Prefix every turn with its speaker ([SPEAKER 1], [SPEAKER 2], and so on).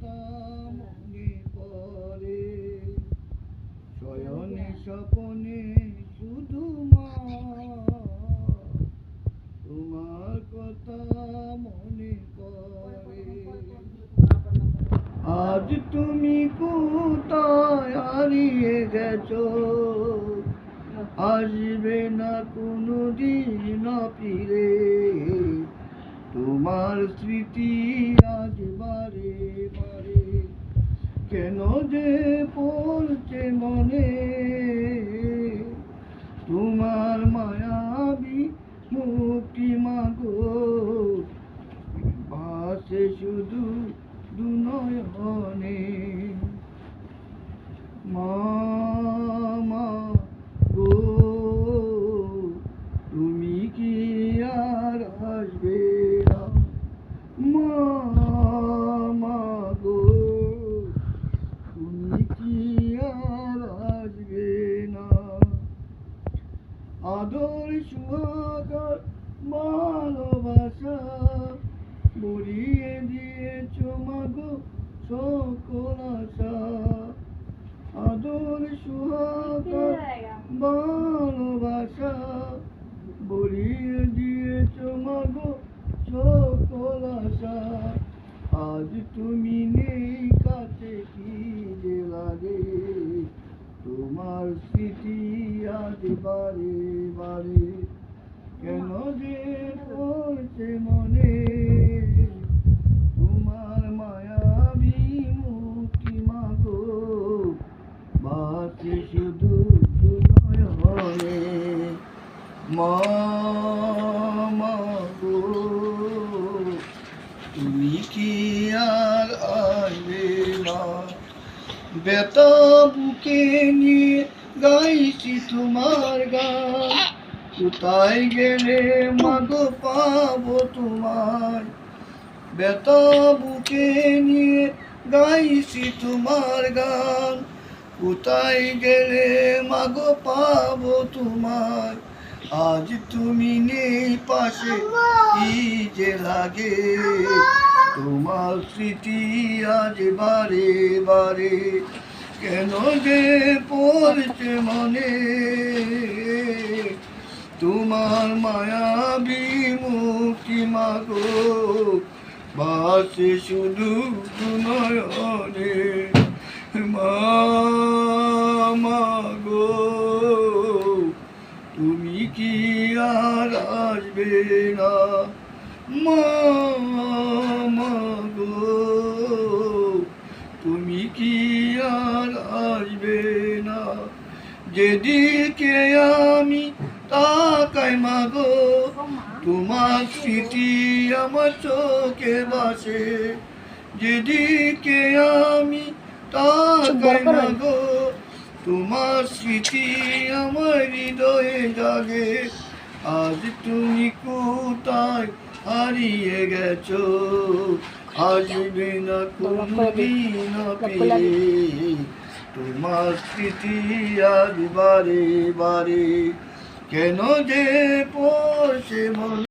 [SPEAKER 1] কথা মনে পড়ে, শয়নে স্বপনে শুধু মা, তোমার কথা মনে পড়ে। আজ তুমি কোথায় হারিয়ে গেছো, আসবে না কোনোদিন ফিরে। তোমার স্মৃতি আজ বারে বারে কেন যে পড়ছে মনে, তোমার মায়াবী মুক্তি মাগো ভাসে শুধু দুনয়নে। মা গো, তুমি কি আর আসবে না? মা গো, তুমি কি আর আসবে না? আদর সুহাগার ভালোবাসা বলিয়ে দিয়েছ মাগো সকল আশা। আদর সুহাগার ভালোবাসা বলিয়ে দিয়েছ মাগো সকল আশা। আজ তুমি নেই কাছে কি যে লাগে, তোমার স্মৃতি আজ বারে বারে কেন যে পড়ছে মনে, তোমার মায়াবী মুক্তি মাগো ভাসে শুধু নয়নে। মা গো, তুমি কি আর আসবে না? ব্যথা বুকে নিয়ে গাইছি তোমার গান, কোথায় গেলে মাগো পাবো তোমায়। ব্যথা বুকে নিয়ে গাইছি তোমার গান, কোথায় গেলে মাগো পাবো তোমায়। আজ তুমি নেই পাশে কি যে লাগে, তোমার স্মৃতি আজ বারে বারে কেন যে পড়ছে মনে, তোমার মায়াবী মুক্তি মাগো ভাসে শুধু নয়নে। মা গো, তুমি কি আর আসবে না? মা গো, তুমি কি আর আসবে না? যেদিকে আমি তাকাই মাগো, তোমার স্মৃতি আমার চোখে ভাসে। যেদিকে আমি তাকাই মাগো, তোমার স্মৃতি আমার হৃদয়ে জাগে। আজ তুমি কোথায় হারিয়ে গেছো, আসবে না কোনোদিন ফিরে। তোমার স্মৃতি আজ বারে বারে কেন যে পড়ছে মনে।